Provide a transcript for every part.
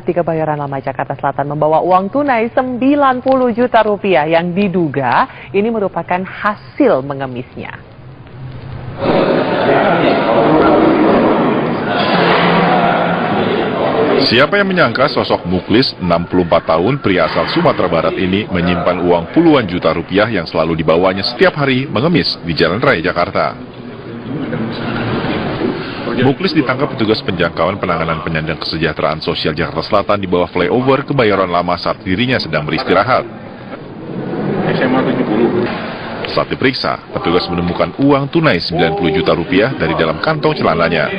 Di Kebayoran Lama Jakarta Selatan membawa uang tunai 90 juta rupiah yang diduga ini merupakan hasil mengemisnya. Siapa yang menyangka sosok Muklis, 64 tahun, pria asal Sumatera Barat ini menyimpan uang puluhan juta rupiah yang selalu dibawanya setiap hari mengemis di Jalan Raya Jakarta. Muklis ditangkap petugas penjangkauan penanganan penyandang kesejahteraan sosial Jakarta Selatan di bawah flyover Kebayoran Lama saat dirinya sedang beristirahat. Saat diperiksa, petugas menemukan uang tunai 90 juta rupiah dari dalam kantong celananya.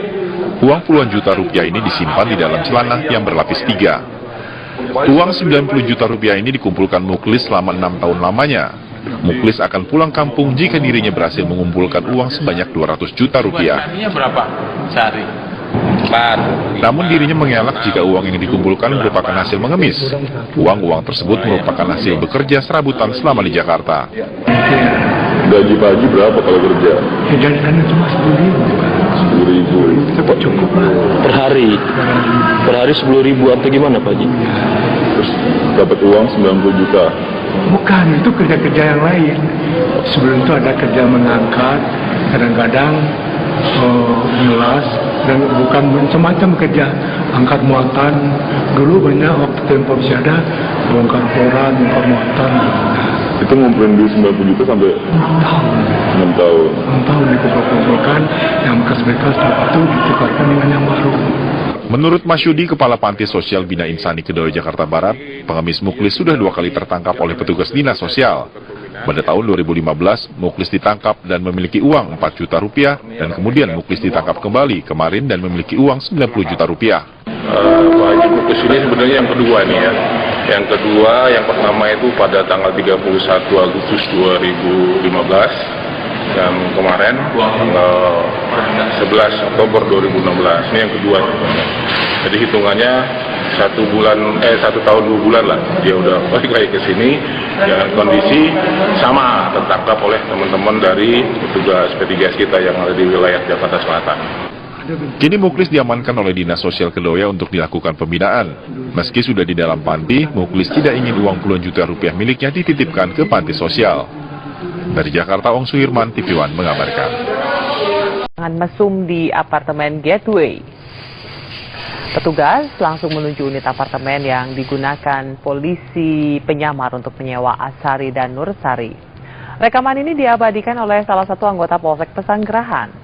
Uang puluhan juta rupiah ini disimpan di dalam celana yang berlapis 3. Uang 90 juta rupiah ini dikumpulkan Muklis selama 6 tahun lamanya. Muklis akan pulang kampung jika dirinya berhasil mengumpulkan uang sebanyak 200 juta rupiah. Berapa sehari? 4. Namun dirinya mengelak jika uang yang dikumpulkan merupakan hasil mengemis. Uang-uang tersebut merupakan hasil bekerja serabutan selama di Jakarta. Gaji pagi berapa kalau kerja? Jajanannya cuma 10.000. 10.000. Tapi cukup lah. Per hari? Per hari 10.000 atau gimana Pak Haji? Terus dapat uang 90 juta. Bukan, itu kerja-kerja yang lain. Sebelum itu ada kerja mengangkat, kadang-kadang ngelas, dan bukan macam-macam kerja. Angkat muatan, dulu banyak waktu tempo masih ada, bongkar koran, bongkar muatan. Itu ngumpulin duit 90 juta sampai 6 tahun. 6 tahun. 6 tahun dikumpulkan, yang bekas-bekas itu ditukarkan dengan yang baru. Menurut Masyudi, Kepala Panti Sosial Bina Insani Kedoya Jakarta Barat, pengemis Muklis sudah 2 kali tertangkap oleh petugas dinas sosial. Pada tahun 2015, Muklis ditangkap dan memiliki uang 4 juta rupiah, dan kemudian Muklis ditangkap kembali kemarin dan memiliki uang 90 juta rupiah. Pak Haji Muklis ini sebenarnya yang kedua nih ya. Yang kedua, yang pertama itu pada tanggal 31 Agustus 2015. Yang kemarin tanggal 11 Oktober 2016, ini yang kedua. Jadi hitungannya 1 tahun 2 bulan lah dia udah balik lagi ke sini dengan kondisi sama tertangkap oleh teman-teman dari petugas P3S kita yang ada di wilayah Jakarta Selatan. Kini Muklis diamankan oleh Dinas Sosial Kedoya untuk dilakukan pembinaan. Meski sudah di dalam panti, Muklis tidak ingin uang puluhan juta rupiah miliknya dititipkan ke panti sosial. Dari Jakarta, Ong Suhirman, TV One mengabarkan. Mesum di apartemen Gateway. Petugas langsung menuju unit apartemen yang digunakan polisi penyamar untuk menyewa Asari dan Nursari. Rekaman ini diabadikan oleh salah satu anggota Polsek Pesanggerahan.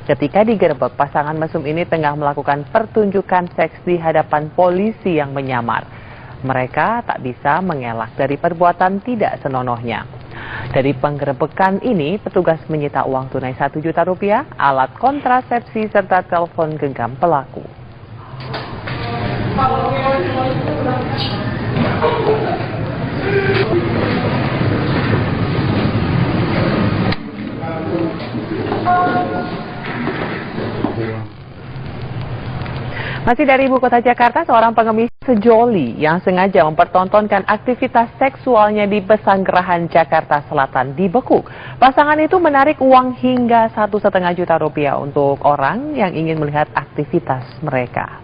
Ketika digerebek, pasangan mesum ini tengah melakukan pertunjukan seks di hadapan polisi yang menyamar. Mereka tak bisa mengelak dari perbuatan tidak senonohnya. Dari penggerebekan ini, petugas menyita uang tunai 1 juta rupiah, alat kontrasepsi, serta telepon genggam pelaku. Masih dari ibu kota Jakarta, seorang pengemis sejoli yang sengaja mempertontonkan aktivitas seksualnya di Pesanggerahan Jakarta Selatan dibekuk. Pasangan itu menarik uang hingga 1,5 juta rupiah untuk orang yang ingin melihat aktivitas mereka.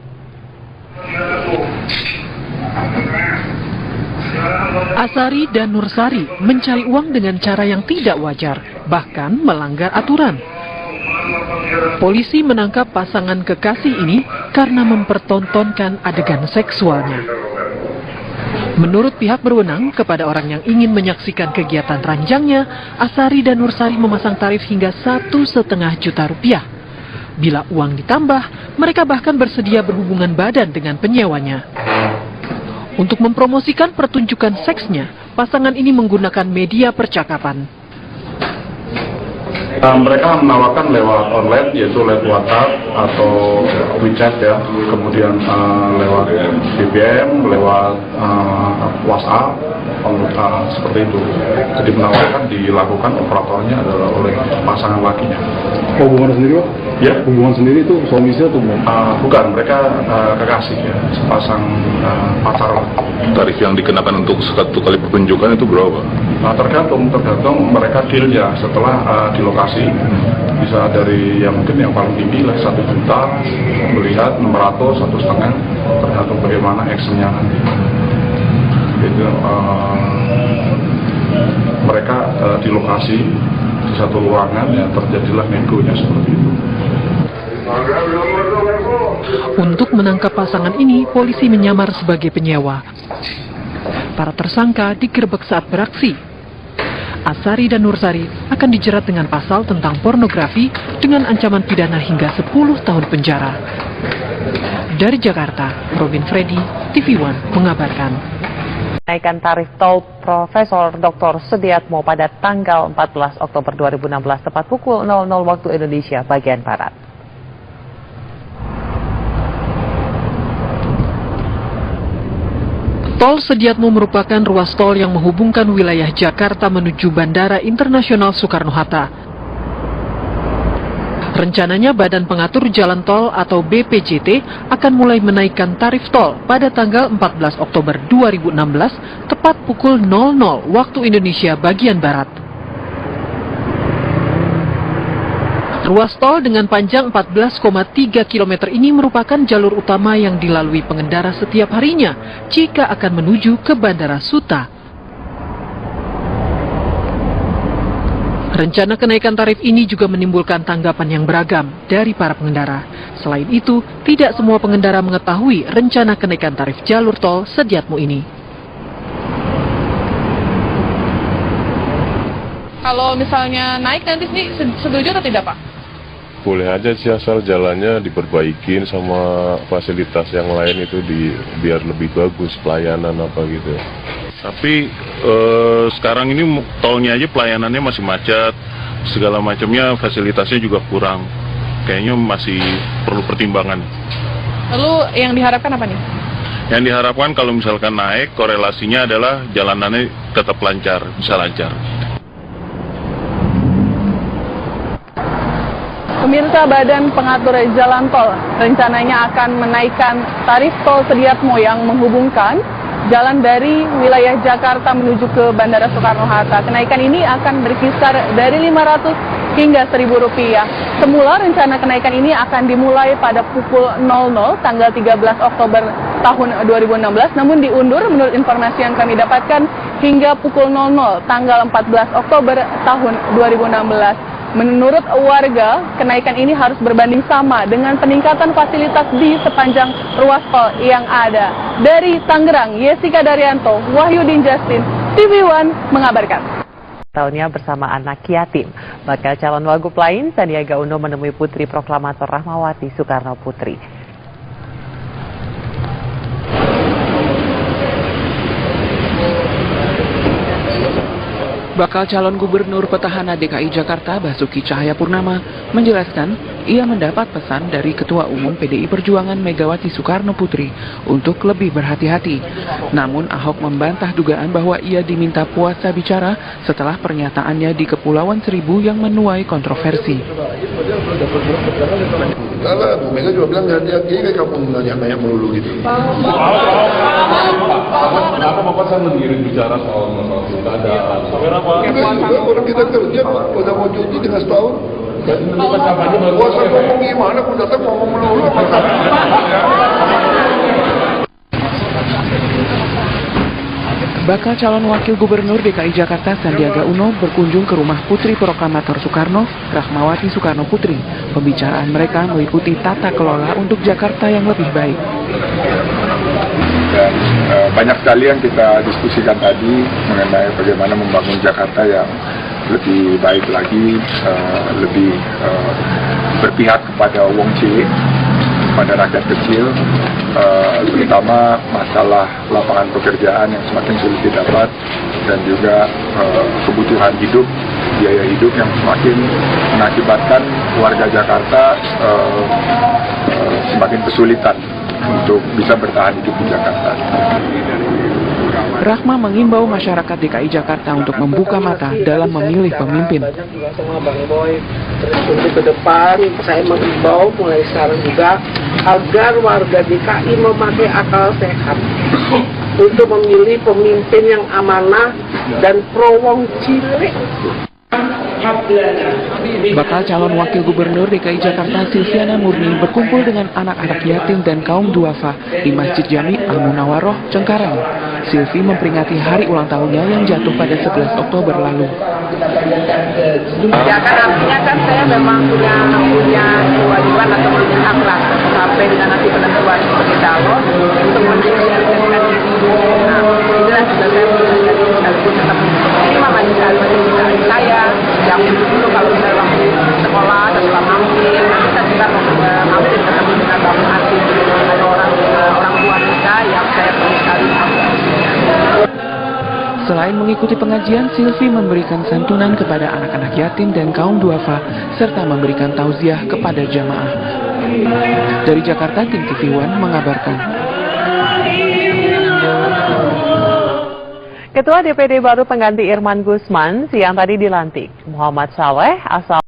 Asari dan Nursari mencari uang dengan cara yang tidak wajar, bahkan melanggar aturan. Polisi menangkap pasangan kekasih ini karena mempertontonkan adegan seksualnya. Menurut pihak berwenang, kepada orang yang ingin menyaksikan kegiatan ranjangnya, Asari dan Nursari memasang tarif hingga 1,5 juta rupiah. Bila uang ditambah, mereka bahkan bersedia berhubungan badan dengan penyewanya. Untuk mempromosikan pertunjukan seksnya, pasangan ini menggunakan media percakapan. Mereka menawarkan lewat online, yaitu lewat WhatsApp atau WeChat ya, kemudian lewat BBM, lewat WhatsApp, seperti itu. Jadi menawarkan dilakukan operatornya adalah oleh pasangan lakinya. Hubungan sendiri Pak? Ya, hubungan sendiri itu suami istri atau bukan, mereka kekasih ya, sepasang pacar. Tarif yang dikenakan untuk 1 kali pertunjukan itu berapa? Tergantung mereka deal ya setelah di lokasi. bisa dari yang mungkin yang paling tinggi lah 1 juta, melihat 600, 1,5, tergantung bagaimana actionnya nanti. Itu mereka di lokasi di satu ruangan ya terjadilah negonya seperti itu. Untuk menangkap pasangan ini, polisi menyamar sebagai penyewa. Para tersangka digerebek saat beraksi. Asari dan Nursari akan dijerat dengan pasal tentang pornografi dengan ancaman pidana hingga 10 tahun penjara. Dari Jakarta, Robin Freddy, TV One mengabarkan. Kenaikan tarif tol Profesor Dr. Sudiatmo pada tanggal 14 Oktober 2016 tepat pukul 00 waktu Indonesia bagian Barat. Tol Sudiatmo merupakan ruas tol yang menghubungkan wilayah Jakarta menuju Bandara Internasional Soekarno-Hatta. Rencananya Badan Pengatur Jalan Tol atau BPJT akan mulai menaikkan tarif tol pada tanggal 14 Oktober 2016 tepat pukul 00 waktu Indonesia bagian Barat. Ruas tol dengan panjang 14,3 km ini merupakan jalur utama yang dilalui pengendara setiap harinya jika akan menuju ke Bandara Suta. Rencana kenaikan tarif ini juga menimbulkan tanggapan yang beragam dari para pengendara. Selain itu, tidak semua pengendara mengetahui rencana kenaikan tarif jalur tol Sudiatmo ini. Kalau misalnya naik nanti sih setuju atau tidak, Pak? Boleh aja sih, asal jalannya diperbaikin sama fasilitas yang lain itu biar lebih bagus pelayanan apa gitu. Tapi sekarang ini tolnya aja pelayanannya masih macet, segala macamnya fasilitasnya juga kurang. Kayaknya masih perlu pertimbangan. Lalu yang diharapkan apa nih? Yang diharapkan kalau misalkan naik, korelasinya adalah jalanannya tetap lancar, bisa lancar. Pemirsa, Badan Pengatur Jalan Tol rencananya akan menaikkan tarif tol Sudiatmo yang menghubungkan jalan dari wilayah Jakarta menuju ke Bandara Soekarno-Hatta. Kenaikan ini akan berkisar dari 500 hingga Rp1.000. Semula rencana kenaikan ini akan dimulai pada pukul 00 tanggal 13 Oktober tahun 2016, namun diundur menurut informasi yang kami dapatkan hingga pukul 00 tanggal 14 Oktober tahun 2016. Menurut warga, kenaikan ini harus berbanding sama dengan peningkatan fasilitas di sepanjang ruas tol yang ada. Dari Tangerang, Yesika Daryanto, Wahyudin Justin, TV One mengabarkan. Tahunnya bersama anak yatim, bakal calon wagub lain Sandiaga Uno menemui Putri Proklamator Rahmawati Soekarno Putri. Bakal calon gubernur petahana DKI Jakarta Basuki Cahayapurnama menjelaskan ia mendapat pesan dari Ketua Umum PDI Perjuangan Megawati Soekarno Putri untuk lebih berhati-hati. Namun Ahok membantah dugaan bahwa ia diminta puasa bicara setelah pernyataannya di Kepulauan Seribu yang menuai kontroversi. Kalau Bu Mega juga bilang hati-hati kayak kamu nanya-nanya melulu gitu. Kenapa Bapak saya mengirim bicara soal masalah pilkada? Orang kita kerja udah mau cuti dengan setahun. Puasa ngomong gimana? Aku datang ngomong melulu. Bakal calon wakil gubernur DKI Jakarta Sandiaga Uno berkunjung ke rumah Putri Proklamator Soekarno, Rahmawati Soekarno Putri. Pembicaraan mereka meliputi tata kelola untuk Jakarta yang lebih baik. Dan banyak sekali yang kita diskusikan tadi mengenai bagaimana membangun Jakarta yang lebih baik lagi, lebih berpihak kepada wong cilik, kepada rakyat kecil, terutama masalah lapangan pekerjaan yang semakin sulit didapat dan juga kebutuhan hidup, biaya hidup yang semakin mengakibatkan warga Jakarta semakin kesulitan untuk bisa bertahan hidup di Jakarta. Rahma mengimbau masyarakat DKI Jakarta untuk membuka mata dalam memilih pemimpin. Untuk ke depan, saya mengimbau mulai sekarang juga agar warga DKI memakai akal sehat untuk memilih pemimpin yang amanah dan pro wong cilik. Bakal calon wakil gubernur DKI Jakarta Silviana Murni berkumpul dengan anak-anak yatim dan kaum duafa di Masjid Jami Al-Munawaroh, Cengkareng. Silvi memperingati hari ulang tahunnya yang jatuh pada 11 Oktober lalu. Ya kan artinya kan saya memang punya kewajiban atau punya hak lah sampai dengan nanti penentuan sebagai calon untuk mendeklarasikan diri. Nah, itulah juga saya sekaligus tetap terima majelis saya yang dulu kalau saya waktu sekolah dan setelah mampir, kita juga mampir ketemu dengan Bapak Hati, ada orang tua kita yang saya perlu sekali. Selain mengikuti pengajian, Silvi memberikan santunan kepada anak-anak yatim dan kaum duafa, serta memberikan tauziah kepada jamaah. Dari Jakarta, Tim TV One mengabarkan. Ketua DPD baru pengganti Irman Gusman siang tadi dilantik. Muhammad Saleh asal